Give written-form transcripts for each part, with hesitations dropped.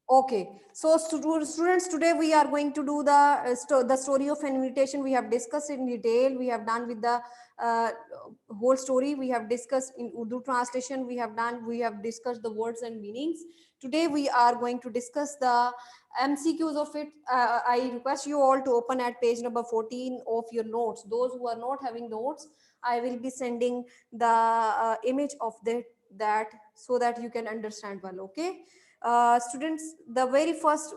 Okay, so students, today we are going to do the story of an invitation. We have discussed in detail. We have done with the uh, whole story. We have discussed in Urdu translation. We have discussed the words and meanings. Today we are going to discuss the MCQs of it. I request you all to open at page number 14 of your notes. Those who are not having notes, I will be sending the image of that so that you can understand well. Okay. Students, the very first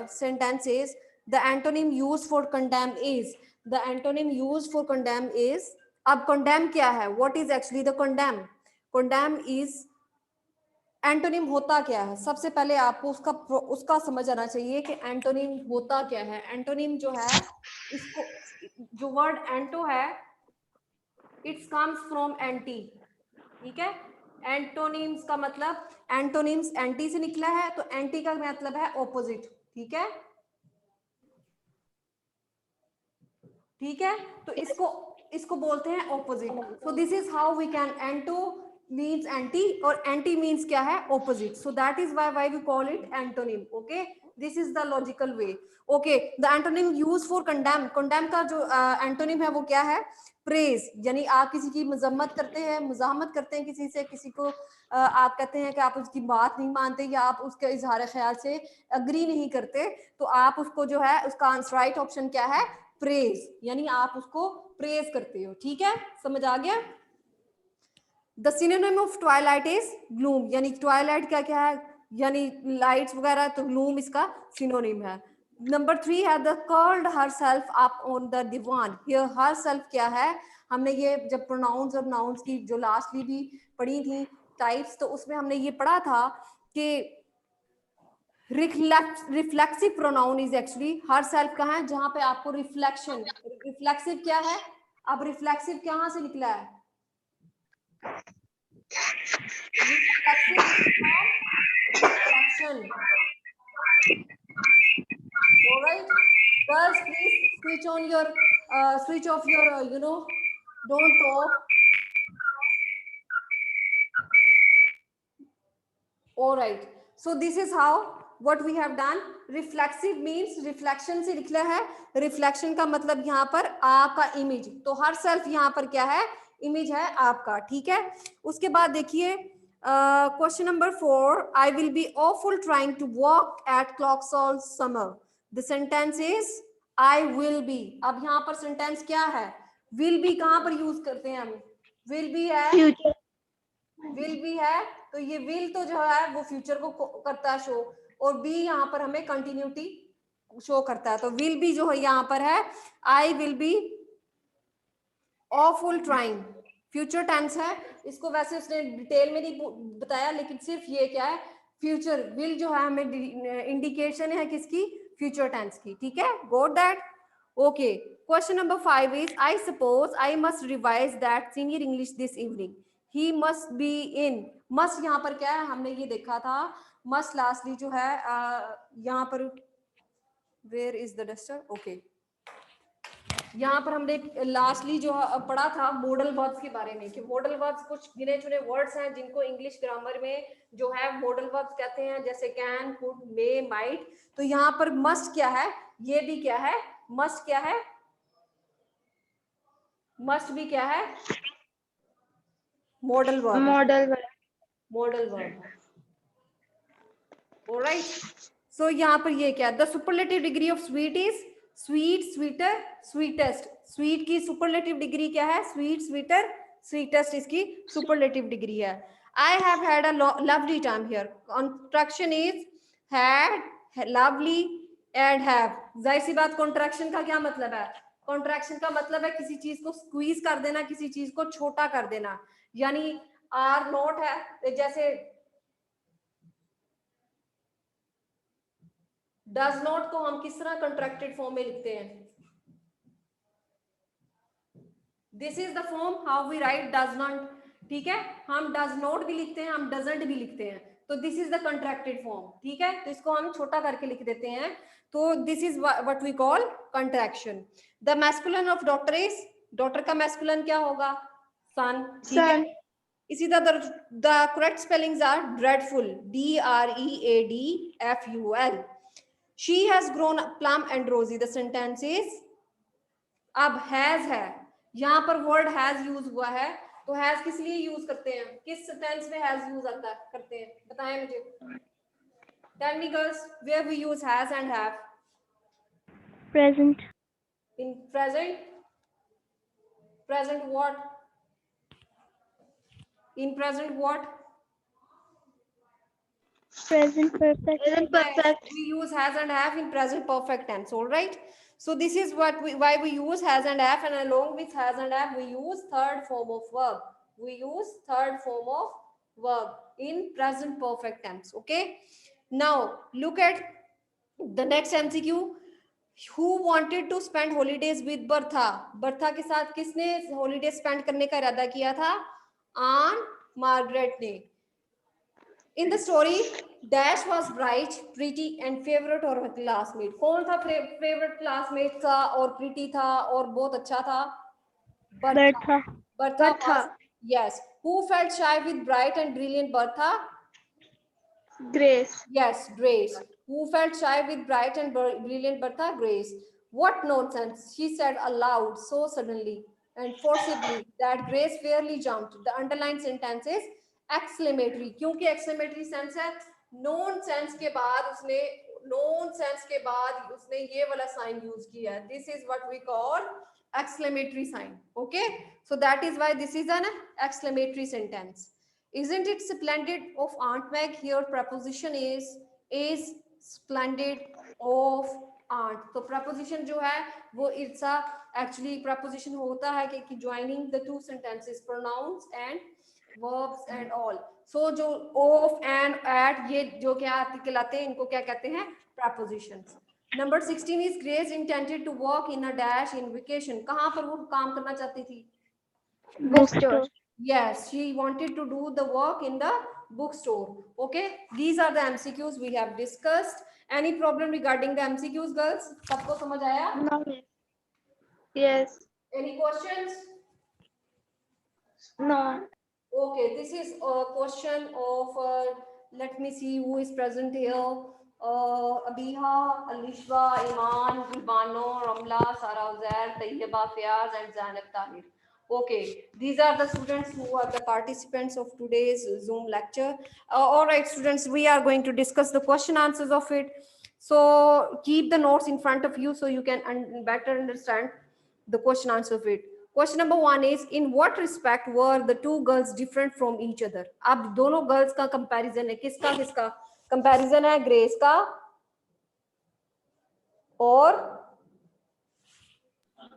sentence is the antonym used for condemn is. The antonym used for condemn is. अब condemn क्या है? What is actually the condemn? Condemn is antonym होता क्या है? सबसे पहले आपको उसका समझ आना चाहिए कि एंटोनिम होता क्या है. एंटोनिम जो है, इसको जो वर्ड एंटो है, इट्स कम्स फ्रॉम एंटी. ठीक है. एंटोनिम्स का मतलब, एंटोनिम्स एंटी से निकला है, तो एंटी का मतलब है ऑपोजिट. ठीक है. ठीक है. तो इसको बोलते हैं opposite. So this is how we can. Anto means anti और एंटी मीन्स क्या है? Opposite. So that is why we call it antonym. Okay, this is the logical way. Okay, the antonym use for condemn. Condemn का जो antonym है वो क्या है? Praise. यानी आप किसी की मजम्मत करते हैं, मुजाहमत करते हैं किसी से, किसी को आप कहते हैं कि आप उसकी बात नहीं मानते या आप उसके इजहार ख्याल से अग्री नहीं करते, तो आप उसको जो है, उसका आंसर राइट ऑप्शन क्या है? प्रेज. यानी आप उसको प्रेज करते हो. ठीक है, समझ आ गया. The synonym of Twilight is gloom. यानी ट्वाइलाइट क्या क्या है? यानी लाइट्स वगैरह, तो ग्लूम इसका सिनोनिम है. नंबर 3 है the called herself up on the divan. ये हर सेल्फ क्या है? हमने ये जब प्रोनाउंस और नाउन्स की जो लास्टली भी पढ़ी थी टाइप्स, तो उसमें हमने ये पढ़ा था कि reflexive pronoun is actually her self का है, जहां पे आपको रिफ्लेक्शन. रिफ्लेक्सिव क्या है? अब रिफ्लेक्सिव कहां से निकला है? Reflection. Alright girls, please switch on your switch off your don't talk. All right, so this is how what we have done. Reflexive means reflection से निकला है. Reflection का मतलब यहाँ पर आपका इमेज. तो हर सेल्फ यहाँ पर क्या है? इमेज है आपका. ठीक है. उसके बाद देखिए question number 4. I will be awful trying to walk at Clocksall summer. The sentence is I will be. अब यहाँ पर सेंटेंस क्या है? Will be कहाँ पर यूज करते हैं हम? Will be है, फ्यूचर. विल भी है, तो ये विल तो जो है वो फ्यूचर को करता है शो, और बी यहाँ पर हमें कंटिन्यूटी शो करता है. तो विल भी जो है यहाँ पर है I will be awful trying. Future tense है. इसको वैसे उसने डिटेल में नहीं बताया, लेकिन सिर्फ ये क्या है, फ्यूचर. विल जो है हमें इंडिकेशन है किसकी? फ्यूचर टेंस की. ठीक है, got that. Okay, question number 5 is I suppose I must revise that senior English this evening. He must be in. Must यहाँ पर क्या है? हमने ये देखा था. मस्ट लास्टली जो है यहाँ पर where is the duster. Okay, यहाँ पर हमने लास्टली जो पढ़ा था मॉडल वर्ब्स के बारे में, कि मॉडल वर्ब्स कुछ गिने चुने वर्ड्स हैं जिनको इंग्लिश ग्रामर में जो है मॉडल वर्ब्स कहते हैं, जैसे कैन, कुड, मे, माइट. तो यहाँ पर मस्ट क्या है? ये भी क्या है? मस्ट क्या है? मस्ट भी क्या है? Modal verb. Modal verb. Alright, so यहाँ पर ये क्या? The superlative degree of sweet is sweet, sweeter, sweetest. Sweet की सुपरलेटिव डिग्री क्या है? स्वीट, स्वीटर, स्वीटेस्ट इसकी सुपरलेटिव डिग्री है. I have had a lovely time here. Contraction is had, lovely and have. जाहिर सी बात, कॉन्ट्रैक्शन का क्या मतलब है? कॉन्ट्रैक्शन का मतलब है किसी चीज को स्क्वीज कर देना, किसी चीज को छोटा कर देना. यानी आर नॉट है, जैसे डज नॉट को हम किस तरह कंट्रैक्टेड फॉर्म में लिखते हैं? This is the form how we write does not. ठीक है, हम डज नॉट भी लिखते हैं, हम डजंट भी लिखते हैं. तो this is the contracted form. ठीक है, तो इसको हम छोटा करके लिख देते हैं. तो this is what we call contraction. The masculine of doctor is. Doctor का मैस्कुलिन क्या होगा? सन. ठीक है, इसी तरह the correct spellings are dreadful, DREADFUL. She has grown plump and rosy. The sentence is, अब has है, यहाँ पर वर्ड has यूज हुआ है, तो has किस लिए यूज करते हैं, किस सेंटेंस में has यूज आता है, करते हैं, बताएं मुझे. Tell me girls, where we use has and have? Present. In present. Present what? In present what? Present perfect. Present Yes, perfect. we use has and have in present perfect tense. All right. So this is why we use has and have, and along with has and have, we use third form of verb. We use third form of verb in present perfect tense. Okay. Now look at the next MCQ. Who wanted to spend holidays with Bertha? Bertha के साथ किसने holiday spend करने का इरादा किया था? Aunt Margaret ने. In the story, Dash was bright, pretty and favorite of her classmate. कौन था favorite classmate था और pretty था और बहुत अच्छा था? Bertha. Bertha Bertha. was, yes. Who felt shy with bright and brilliant Bertha? Grace. Yes, Grace. Who felt shy with bright and brilliant Bertha? Grace. What nonsense, she said aloud so suddenly and forcibly that Grace fairly jumped. The underlined sentence is exclamatory. क्योंकि exclamatory sense है, nonsense के बाद उसने nonsense के बाद उसने ये वाला sign use किया है. This is what we call exclamatory sign. Okay, so that is why this is an exclamatory sentence. Isn't it splendid of Aunt Meg? Here preposition is splendid of aunt. तो preposition जो है वो it's a actually preposition होता है कि joining the two sentences, pronouns and verbs and all. So जो of and at ये जो क्या कहलाते हैं, इनको क्या कहते हैं, prepositions. Number 16 is Grace intended to work in a dash in vacation. कहाँ पर वो काम करना चाहती थी? Bookstore. Yes, she wanted to do the work in the bookstore. Okay, these are the MCQs we have discussed. Any problem regarding the MCQs, girls? सबको समझ आया? No. Yes. Any questions? No. Okay, this is a question of, let me see who is present here. Abiha, Alishwa, Iman, Gulbano, Ramla, Sara Uzair, Tayyaba, Fiyaz and Zainab Tahir. Okay, these are the students who are the participants of today's Zoom lecture. All right, students, we are going to discuss the question answers of it. So keep the notes in front of you so you can better understand the question answer of it. Question number 1 is, in what respect were the two girls different from each other? अब दोनों girls का comparison है, किसका किसका comparison है? Grace का और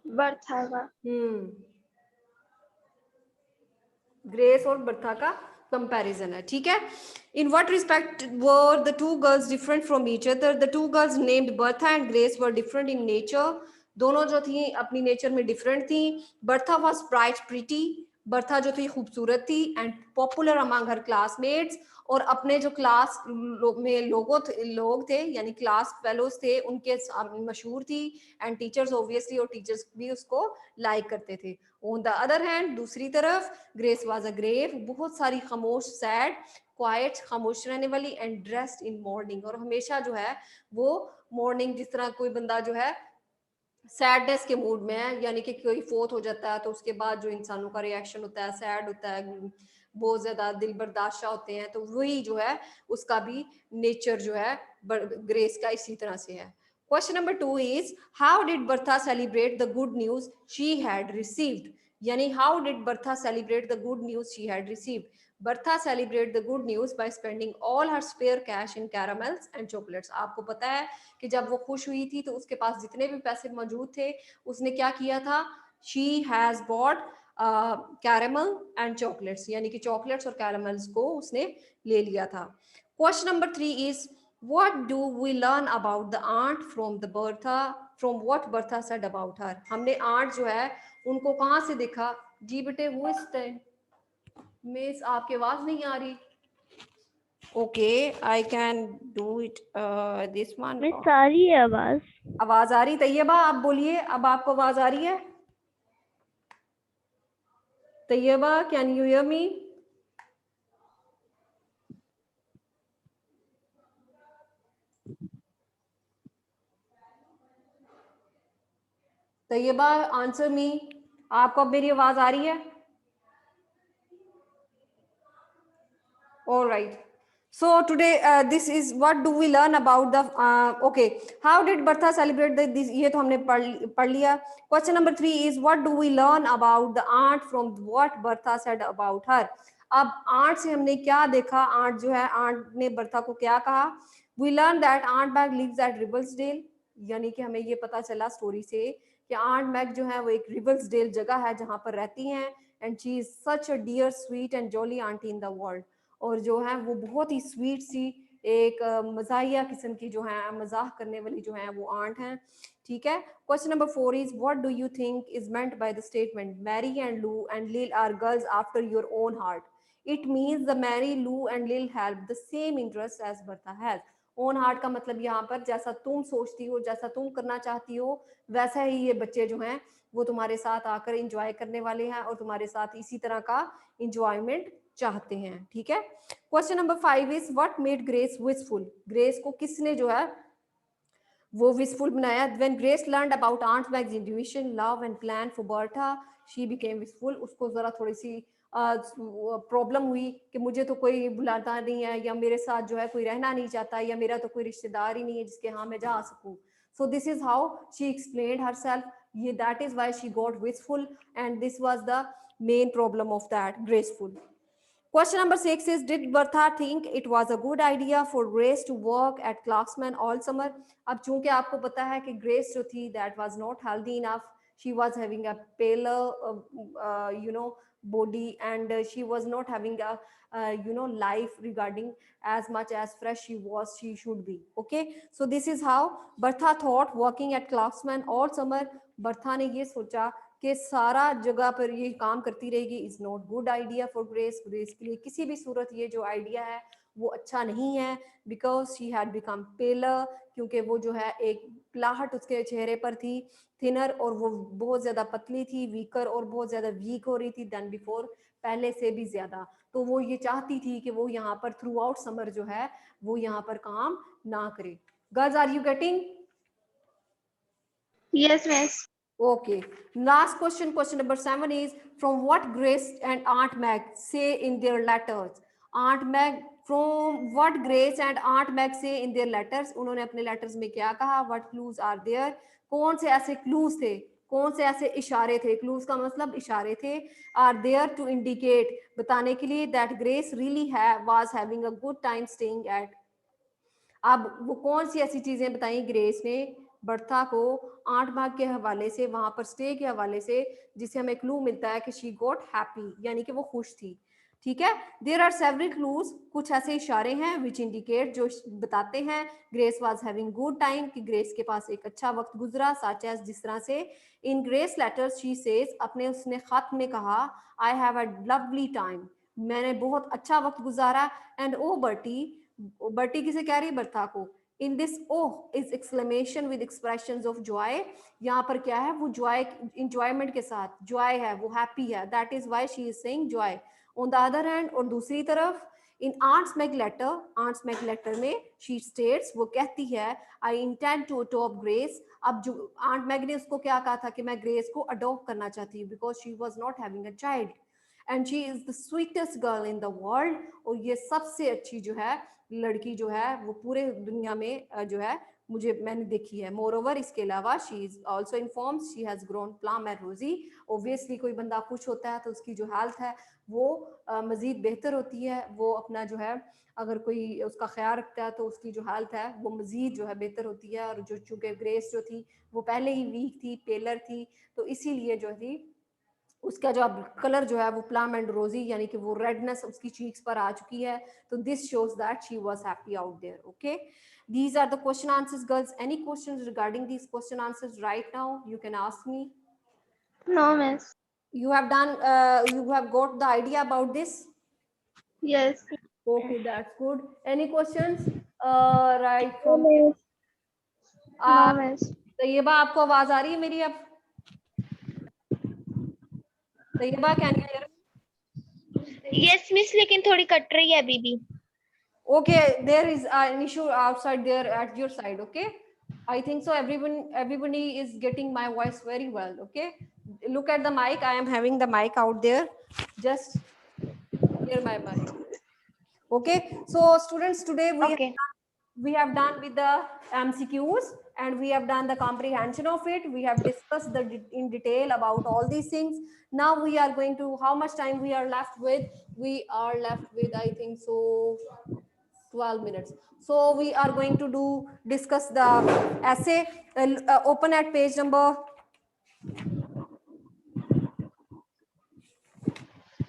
Bertha का. ग्रेस और बर्था का कंपैरिजन है, ठीक है. In what respect were the two girls different from each other? The two girls named Bertha and grace were different in nature. दोनों जो थी अपनी नेचर में डिफरेंट थी. Bertha was bright pretty, Bertha जो थी खूबसूरत थी, and popular among her classmates, और अपने जो क्लास में लोग थे यानी क्लास फेलोज थे उनके मशहूर थी, एंड टीचर्स ऑब्वियसली, और टीचर्स भी उसको लाइक करते थे. ऑन द अदर हैंड, दूसरी तरफ, ग्रेस वाज अ ग्रेव, बहुत सारी खामोश, सैड, क्वाइट, खामोश रहने वाली, एंड ड्रेस्ड इन मॉर्निंग, और हमेशा जो है वो मॉर्निंग, जिस तरह कोई बंदा जो है सैडनेस के मूड में है, यानी कि कोई फोत हो जाता है तो उसके बाद जो इंसानों का रिएक्शन होता है, सैड होता है, बहुत ज्यादा दिल बर्दाश्त होते हैं, तो वही जो है उसका भी नेचर जो है ग्रेस का इसी तरह से है. Question number 2 is, how did Bertha celebrate the good news she had received? यानी how did Bertha celebrate the good news she had received? Bertha celebrated the good news by spending all her spare cash in caramels and chocolates. आपको पता है कि जब वो खुश हुई थी तो उसके पास जितने भी पैसे मौजूद थे उसने क्या किया था? She has bought caramel and chocolates, यानी कि चॉकलेट्स और कैरामल्स को उसने ले लिया था. Question number 3 is, what do we learn about the aunt from what Bertha said about her? हमने aunt जो है उनको कहाँ से देखा? जी बेटे, वो इस टाइम मिस आपकी आवाज नहीं आ रही. Okay, I can do it. This one. Miss आ रही है आवाज? आवाज आ रही? तैयबा आप बोलिए, अब आपको आवाज आ रही है? Tayyaba, can you hear me? Tayyaba answer me, आपको अब मेरी आवाज आ रही है? All right. So today, this is what do we learn about the okay. How did Bertha celebrate this? ये तो हमने पढ़ लिया. Question number 3 is what do we learn about the aunt from what Bertha said about her? अब aunt से हमने क्या देखा? aunt जो है, aunt ने बर्था को क्या कहा? We learned that Aunt Meg lives at Ribblesdale. यानी कि हमें ये पता चला स्टोरी से कि आंट मैग जो है वो एक रिबल्सडेल जगह है जहां पर रहती हैं. And she is such a dear sweet and jolly aunty in the world. और जो है वो बहुत ही स्वीट सी एक मजाहिया किस्म की जो है मजाक करने वाली जो है वो आंट हैं. ठीक है. Question number 4 is what do you think is meant by the statement Mary and Lou and Lil are girls after your own heart? It means the Mary, Lou and Lil have the same interest as Bertha has. Own heart का मतलब यहाँ पर जैसा तुम सोचती हो, जैसा तुम करना चाहती हो, वैसा ही ये बच्चे जो हैं वो तुम्हारे साथ आकर इंजॉय करने वाले हैं और तुम्हारे साथ इसी तरह का इंजॉयमेंट चाहते हैं. ठीक है. Question number 5 is what made Grace wishful? Grace को किसने जो है वो विशफुल बनाया? When Grace learned about aunt Mag's intuition, love and plan for Bertha, she became wishful. उसको जरा थोड़ी सी प्रॉब्लम हुई कि मुझे तो कोई बुलाता नहीं है, या मेरे साथ जो है कोई रहना नहीं चाहता, या मेरा तो कोई रिश्तेदार ही नहीं है जिसके यहाँ मैं जा सकूं. So this is how she explained herself. ये that is why she got wishful and this was the main problem of that graceful. Question number 6 is did Bertha think it was a good idea for Grace to work at Clarksman all summer? अब चूंकि आपको पता है कि Grace जो थी that was not healthy enough, she was having a paler body, and she was not having a life regarding as much as fresh she should be. Okay, so this is how Bertha thought working at Clarksman all summer. Bertha ने ये सोचा कि सारा जगह पर ये काम करती रहेगी is not good idea for grace. Grace के लिए किसी भी सूरत ये जो आइडिया है वो अच्छा नहीं है. बिकॉज शी हैड बिकम पेलर, क्योंकि वो जो है एक पिलाहट उसके चेहरे पर थी, थिनर, और वो बहुत ज्यादा पतली थी, वीकर, और बहुत ज्यादा वीक हो रही थी देन बिफोर, पहले से भी ज्यादा. तो वो ये चाहती थी कि वो यहाँ पर थ्रू आउट समर जो है वो यहाँ पर काम ना करे. Girls, are you getting? Yes, miss. Okay. Last question, question number 7 is from what Grace and Aunt Meg say in their letters? Aunt Meg, from what Grace and Aunt Meg say in their letters? उन्होंने अपने letters में क्या कहा? What clues are there? कौन से ऐसे clues थे? कौन से ऐसे इशारे थे? Clues का मतलब इशारे थे. Are there to indicate, बताने के लिए that Grace really was having a good time staying at. अब वो कौन सी ऐसी चीजें बताई ग्रेस ने बर्था को आंट मैग के हवाले से, वहां पर स्टे के हवाले से, जिससे हमें क्लू मिलता है कि शी गॉट हैप्पी, यानी कि वो खुश थी. ठीक है. देयर आर सेवरल क्लूज, कुछ ऐसे इशारे हैं विच इंडिकेट, जो बताते हैं grace was having good time, कि ग्रेस के पास एक अच्छा वक्त गुजरा. सच एज, जिस तरह से इन ग्रेस लेटर्स शी सेज, अपने उसने खत में कहा, I have a lovely time, मैंने बहुत अच्छा वक्त गुजारा. एंड ओ बर्टी, बर्टी किसे कह रही है? बर्था को. In this oh is exclamation with expressions of Joy. यहाँ पर क्या है? वो जॉय, इंजॉयमेंट के साथ जॉय है, वो हैप्पी है. That is why she is saying joy. On the other hand, और दूसरी तरफ in aunt's Mag letter, aunt's Mag letter में शी स्टेट्स, वो कहती है, I intend to adopt Grace. अब जो आंट मैग ने उसको क्या कहा था कि मैं ग्रेस को अडॉप्ट करना चाहती हूँ, because she was not having a child and she is the sweetest girl in the world. और ये सबसे अच्छी जो है लड़की जो है वो पूरे दुनिया में जो है मैंने देखी है. मोर ओवर, इसके अलावा she is also inform she has grown plum and रोजी. ऑब्वियसली कोई बंदा खुश होता है तो उसकी जो हेल्थ है वो मजीद बेहतर होती है. वो अपना जो है अगर कोई उसका ख्याल रखता है तो उसकी जो हेल्थ है वो मजीद जो है बेहतर होती है. और जो चूंकि ग्रेस जो थी वो पहले ही वीक थी, पेलर थी, तो इसीलिए जो थी उसका जो अब कलर जो है वो प्लम एंड रोजी, यानी कि वो रेडनेस उसकी चीक्स पर आ चुकी है. तो this shows that she was happy out there. Okay, these are the question answers, girls. Any questions regarding these question answers right now? You can ask me. No, miss. You have done you have got the idea about this? Yes. Okay, that's good. Any questions right from No, miss. Tayyaba, आपको आवाज आ रही है मेरी? अब Tayyaba, can you hear? Yes miss, लेकिन थोड़ी cut रही है अभी भी. Okay, there is an issue outside there at your side. Okay, I think so. Everybody is getting my voice very well. Okay. Look at the mic. I am having the mic out there. Just hear my mic. Okay. So students, today Okay. we have done with the MCQs and we have done the comprehension of it. We have discussed in detail about all these things. Now we are going to, how much time we are left with? We are left with, I think so, 12 minutes. So we are going to discuss the essay. Open at page number,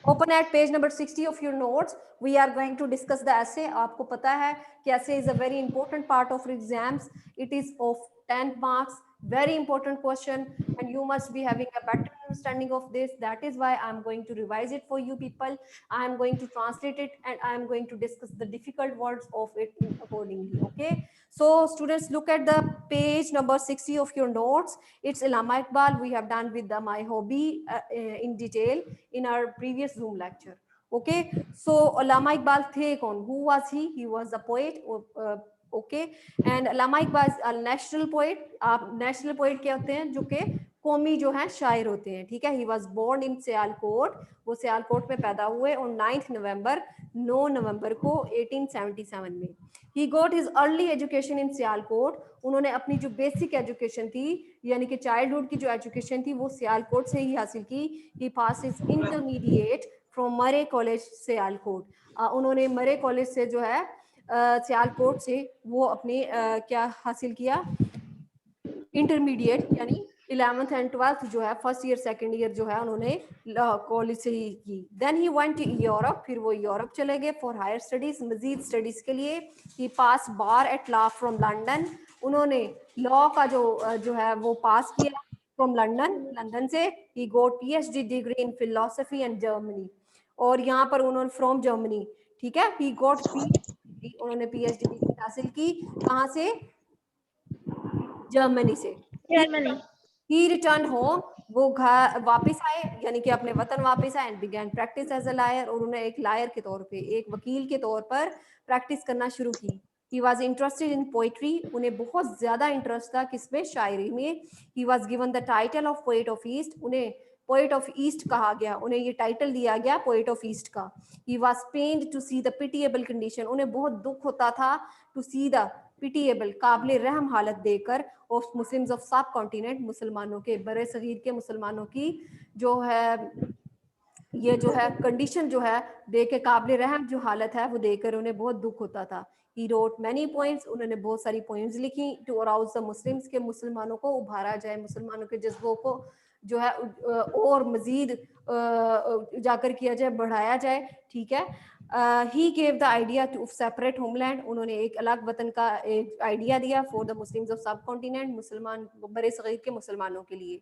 open at page number 60 of your notes. We are going to discuss the essay. आपको पता है कि essay is a very important part of exams. It is of 10 marks, very important question, and you must be having a better understanding of this. That is why I'm going to revise it for you people. I'm going to translate it and I'm going to discuss the difficult words of it accordingly. Okay. So students, look at the page number 60 of your notes. It's Allama Iqbal. We have done with the my hobby in detail in our previous Zoom lecture. Okay, so Allama Iqbal the kaun? Who was he? He was a poet. Okay, and Allama Iqbal is a national poet. आप national poet क्या होते हैं? जो के कौमी जो है शायर होते हैं, ठीक है. He was born in Sialkot. वो सियालकोट में पैदा हुए on 9 नवंबर को 1877 में. He got his early education in Sialkot. उन्होंने अपनी जो बेसिक एजुकेशन थी यानी कि चाइल्डहुड की जो एजुकेशन थी वो सियालकोट से ही हासिल की. He passed his intermediate from मरे कॉलेज सियालकोट. उन्होंने मरे कॉलेज से जो है सियालकोट से वो अपने क्या हासिल किया, इंटरमीडिएट यानी 11th एंड 12th जो है फर्स्ट ईयर सेकंड ईयर जो है उन्होंने कॉलेज से ही की. Then he went to Europe. फिर वो यूरोप चले गए फॉर हायर स्टडीज, मजीद स्टडीज के लिए. He passed bar at law from London. उन्होंने लॉ का जो है वो पास किया फ्रॉम लंदन से. He got PhD degree in philosophy and Germany. और यहाँ पर उन्होंने फ्रॉम जर्मनी, ठीक है. ही गोट पीएचडी, उन्होंने पीएचडी डिग्री हासिल की कहाँ से? जर्मनी से. जर्मनी. He return home. वो घर वापस आए यानी कि अपने वतन वापस आए and began practice as a lawyer. और उन्होंने एक लायर के तौर पे, एक वकील के तौर पर प्रैक्टिस करना शुरू की. He was interested in poetry. उन्हें बहुत ज्यादा इंटरेस्ट था किसमें? शायरी में. He was given the title of poet of east. उन्हें पोएट ऑफ ईस्ट कहा गया, उन्हें ये टाइटल दिया गया पोएट ऑफ ईस्ट का. He was pained to see the pitiable condition. उन्हें बहुत दुख होता था टू सी द पिटिएबल, काबिल रहम हालत देकर ऑफ मुस्लिम्स ऑफ सब कॉन्टिनेंट, मुसलमानों के बड़े सगीर के मुसलमानों की जो है ये जो है कंडीशन जो है देख के, काबिल रहम जो हालत है वो देखकर उन्हें बहुत दुख होता था. He wrote many poems. उन्होंने बहुत सारी पोएम्स लिखी टू अराउज द मुस्लिम्स, के मुसलमानों को उभारा जाए, मुसलमानों के जज्बों को जो है और मजीद उजागर किया जाए, बढ़ाया जाए, ठीक है. He gave the idea to separate homeland. उन्होंने एक अलग वतन का एक आइडिया दिया for the Muslims of subcontinent, मुसलमान बड़े सगीर के मुसलमानों के लिए.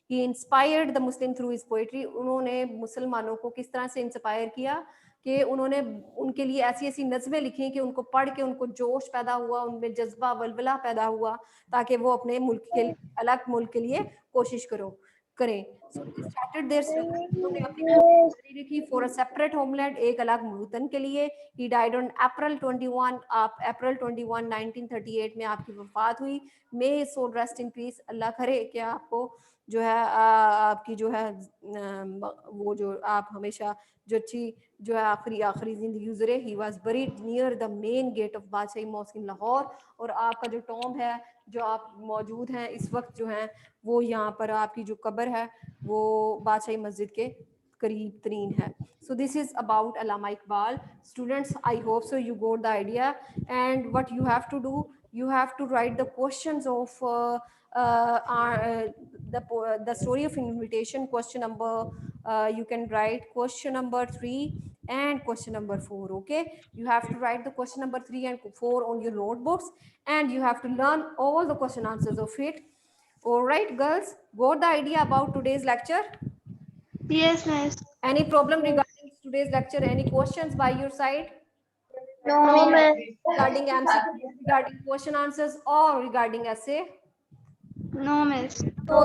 He inspired the Muslim through his poetry. उन्होंने मुसलमानों को किस तरह से इंस्पायर किया कि उन्होंने उनके लिए ऐसी ऐसी नज़में लिखी कि उनको पढ़ के उनको जोश पैदा हुआ, उनमें जज्बा वलवला पैदा हुआ ताकि वो अपने मुल्क के अलग मुल्क के लिए कोशिश करें. So they started their उन्होंने अपनी जारी रखी फॉर अ सेपरेट होमलैंड, एक अलग वतन के लिए. ही डाइड ऑन अप्रैल 21, आप अप्रैल 21 1938 में आपकी वफात हुई. May his soul rest in peace. अल्लाह करे कि आपको जो है आपकी जो है वो जो आप हमेशा जो अच्छी जो है आखिरी जिंदगी गुजरे. He was buried near the main gate of Badshahi mosque in Lahore. और आपका जो टॉम है जो आप मौजूद हैं इस वक्त जो है वो यहाँ पर आपकी जो कब्र है वो बादशाही मस्जिद के करीब तरीन है. So this is about Allama Iqbal. Students, I hope so you got the idea. And what you have to do, you have to write the questions of the story of invitation. Question number, you can write question number 3 and question number 4. Okay, you have to write the question number 3 and 4 on your notebooks, and you have to learn all the question answers of it. All right, girls, got the idea about today's lecture? Yes, miss. Any problem regarding today's lecture? Any questions by your side No, miss. regarding MCQ, regarding question answers, or regarding essay? No, miss. तो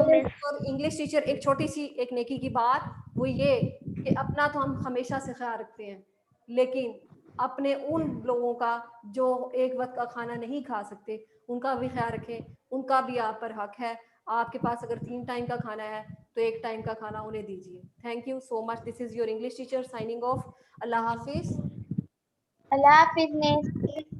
English teacher एक छोटी सी एक नेकी की बात वो ये कि अपना तो हम हमेशा से ख्याल रखते हैं, लेकिन अपने उन लोगों का जो एक वक्त का खाना नहीं खा सकते, उनका भी ख्याल रखें, उनका भी आप पर हक है। आपके पास अगर 3 टाइम का खाना है तो 1 टाइम का खाना उन्हें दीजिए। Thank you so much. This is your English teacher signing off. Allah Hafiz. Allah Hafiz, Miss.